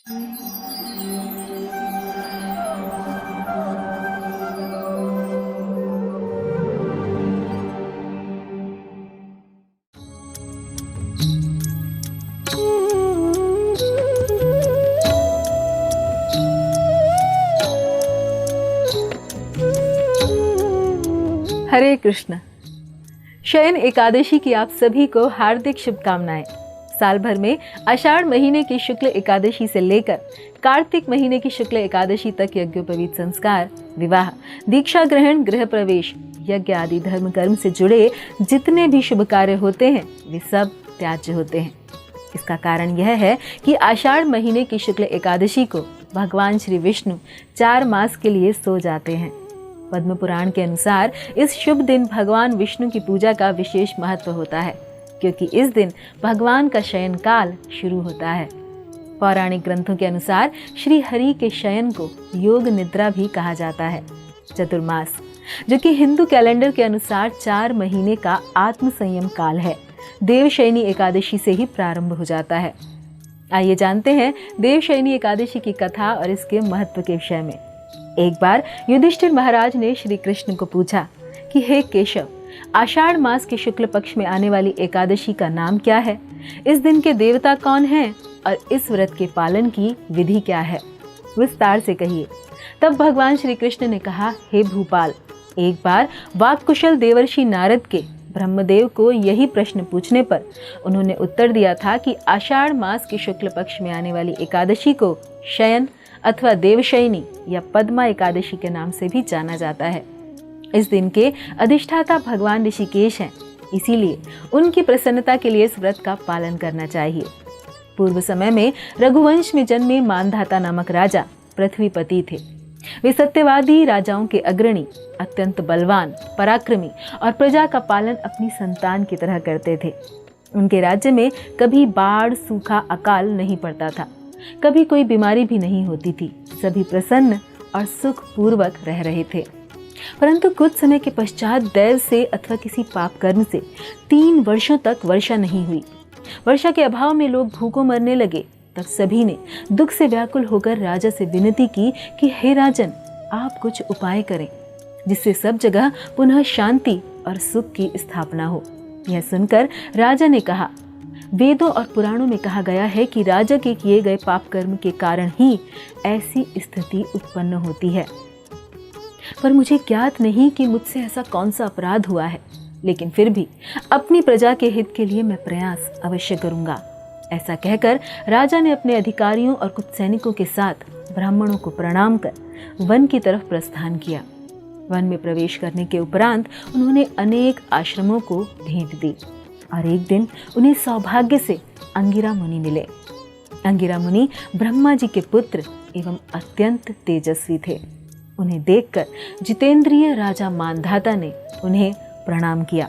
हरे कृष्ण। शयन एकादशी की आप सभी को हार्दिक शुभकामनाएं। साल भर में आषाढ़ महीने की शुक्ल एकादशी से लेकर कार्तिक महीने की शुक्ल एकादशी तक यज्ञोपवीत संस्कार, विवाह, दीक्षा ग्रहण, गृह प्रवेश, यज्ञ आदि धर्म कर्म से जुड़े जितने भी शुभ कार्य होते हैं वे सब त्याज्य होते हैं। इसका कारण यह है कि आषाढ़ महीने की शुक्ल एकादशी को भगवान श्री विष्णु 4 मास के लिए सो जाते हैं। पद्म पुराण के अनुसार इस शुभ दिन भगवान विष्णु की पूजा का विशेष महत्व होता है, क्योंकि इस दिन भगवान का शयन काल शुरू होता है। पौराणिक ग्रंथों के अनुसार श्री हरि के शयन को योग निद्रा भी कहा जाता है। चतुर्मास, जो कि हिंदू कैलेंडर के अनुसार 4 महीने का आत्म संयम काल है, देवशयनी एकादशी से ही प्रारंभ हो जाता है। आइए जानते हैं देवशयनी एकादशी की कथा और इसके महत्व के विषय में। एक बार युधिष्ठिर महाराज ने श्री कृष्ण को पूछा कि हे केशव, आषाढ़ मास के शुक्ल पक्ष में आने वाली एकादशी का नाम क्या है? इस दिन के देवता कौन हैं और इस व्रत के पालन की विधि क्या है? विस्तार से कहिए। तब भगवान श्री कृष्ण ने कहा, हे भूपाल, एक बार वाक्कुशल देवर्षि नारद के ब्रह्मदेव को यही प्रश्न पूछने पर उन्होंने उत्तर दिया था कि आषाढ़ मास के शुक्ल पक्ष में आने वाली एकादशी को शयन अथवा देवशयनी या पद्मा एकादशी के नाम से भी जाना जाता है। इस दिन के अधिष्ठाता भगवान ऋषिकेश हैं, इसीलिए उनकी प्रसन्नता के लिए इस व्रत का पालन करना चाहिए। पूर्व समय में रघुवंश में जन्मे मानधाता नामक राजा पृथ्वीपति थे। वे सत्यवादी राजाओं के अग्रणी, अत्यंत बलवान, पराक्रमी और प्रजा का पालन अपनी संतान की तरह करते थे। उनके राज्य में कभी बाढ़, सूखा, अकाल नहीं पड़ता था, कभी कोई बीमारी भी नहीं होती थी। सभी प्रसन्न और सुख पूर्वक रह रहे थे। परंतु कुछ समय के पश्चात दैव से अथवा किसी पाप कर्म से 3 वर्षों तक वर्षा नहीं हुई। वर्षा के अभाव में लोग भूखों मरने लगे। तब सभी ने दुख से व्याकुल होकर राजा से विनती की कि हे राजन, आप कुछ उपाय करें जिससे सब जगह पुनः शांति और सुख की स्थापना हो। यह सुनकर राजा ने कहा, वेदों और पुराणों में कहा गया है कि राजा के किए गए पाप कर्म के कारण ही ऐसी स्थिति उत्पन्न होती है। पर मुझे ज्ञात नहीं कि मुझसे ऐसा कौन सा अपराध हुआ है, लेकिन फिर भी अपनी प्रजा के हित के लिए मैं प्रयास अवश्य करूंगा। ऐसा कहकर राजा ने अपने अधिकारियों और कुछ सैनिकों के साथ ब्राह्मणों को प्रणाम कर वन की तरफ प्रस्थान किया। वन में प्रवेश करने के उपरांत उन्होंने अनेक आश्रमों को भेंट दी और एक दिन उन्हें सौभाग्य से अंगिरा मुनि मिले। अंगिरा मुनि ब्रह्मा जी के पुत्र एवं अत्यंत तेजस्वी थे। उन्हें देखकर जितेंद्रिय राजा मानधाता ने उन्हें प्रणाम किया।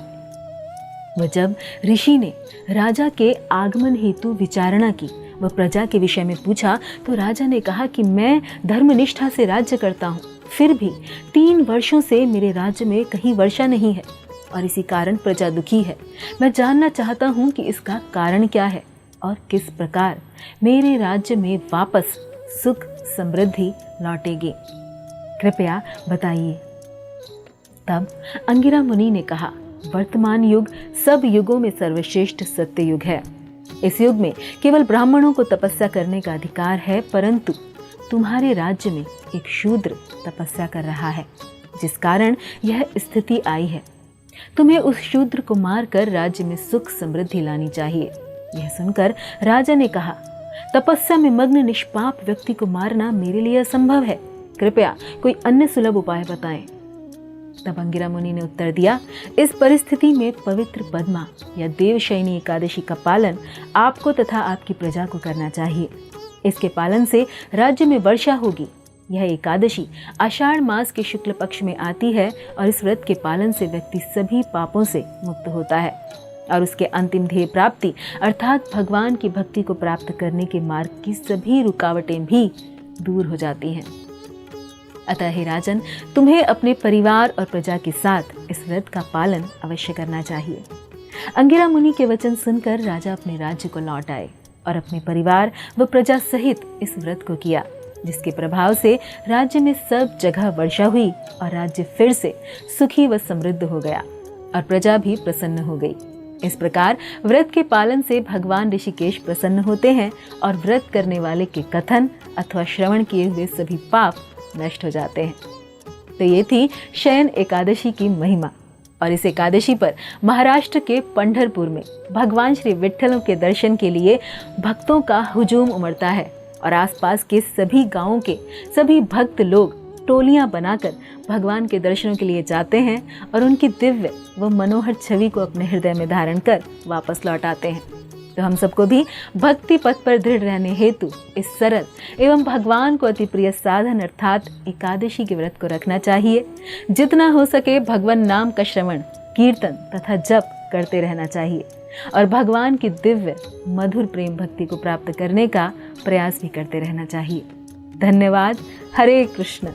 वह जब ऋषि ने राजा के आगमन हेतु विचारणा की व प्रजा के विषय में पूछा तो राजा ने कहा कि मैं धर्मनिष्ठा से राज्य करता हूँ, फिर भी 3 वर्षों से मेरे राज्य में कहीं वर्षा नहीं है और इसी कारण प्रजा दुखी है। मैं जानना चाहता हूँ कि इसका कारण क्या है और किस प्रकार मेरे राज्य में वापस सुख समृद्धि लौटेगी, कृपया बताइए। तब अंगिरा मुनि ने कहा, वर्तमान युग सब युगों में सर्वश्रेष्ठ सत्य युग है। इस युग में केवल ब्राह्मणों को तपस्या करने का अधिकार है, परंतु तुम्हारे राज्य में एक शूद्र तपस्या कर रहा है, जिस कारण यह स्थिति आई है। तुम्हें उस शूद्र को मारकर राज्य में सुख समृद्धि लानी चाहिए। यह सुनकर राजा ने कहा, तपस्या में मग्न निष्पाप व्यक्ति को मारना मेरे लिए असंभव है, कृपया कोई अन्य सुलभ उपाय बताएं। तब अंगिरा मुनि ने उत्तर दिया, इस परिस्थिति में पवित्र पद्मा या देवशयनी एकादशी का पालन आपको तथा आपकी प्रजा को करना चाहिए। इसके पालन से राज्य में वर्षा होगी। यह एकादशी आषाढ़ मास के शुक्ल पक्ष में आती है और इस व्रत के पालन से व्यक्ति सभी पापों से मुक्त होता है और उसके अंतिम ध्येय प्राप्ति अर्थात भगवान की भक्ति को प्राप्त करने के मार्ग की सभी रुकावटें भी दूर हो जाती हैं। अतः हे राजन, तुम्हें अपने परिवार और प्रजा के साथ इस व्रत का पालन अवश्य करना चाहिए। अंगिरा मुनि के वचन सुनकर राजा अपने राज्य को लौट आए और अपने परिवार व प्रजा सहित इस व्रत को किया, जिसके प्रभाव से राज्य में सब जगह वर्षा हुई और राज्य फिर से सुखी व समृद्ध हो गया और प्रजा भी प्रसन्न हो गई। इस प्रकार व्रत के पालन से भगवान ऋषिकेश प्रसन्न होते हैं और व्रत करने वाले के कथन अथवा श्रवण किए हुए सभी पाप नष्ट हो जाते हैं। तो ये थी शयन एकादशी की महिमा। और इस एकादशी पर महाराष्ट्र के पंढरपुर में भगवान श्री विट्ठल के दर्शन के लिए भक्तों का हुजूम उमड़ता है और आसपास के सभी गांवों के सभी भक्त लोग टोलियां बनाकर भगवान के दर्शनों के लिए जाते हैं और उनकी दिव्य व मनोहर छवि को अपने हृदय में धारण कर वापस लौट आते हैं। तो हम सबको भी भक्ति पथ पर दृढ़ रहने हेतु इस सरल एवं भगवान को अति प्रिय साधन अर्थात एकादशी के व्रत को रखना चाहिए। जितना हो सके भगवान नाम का श्रवण, कीर्तन तथा जप करते रहना चाहिए और भगवान की दिव्य मधुर प्रेम भक्ति को प्राप्त करने का प्रयास भी करते रहना चाहिए। धन्यवाद। हरे कृष्ण।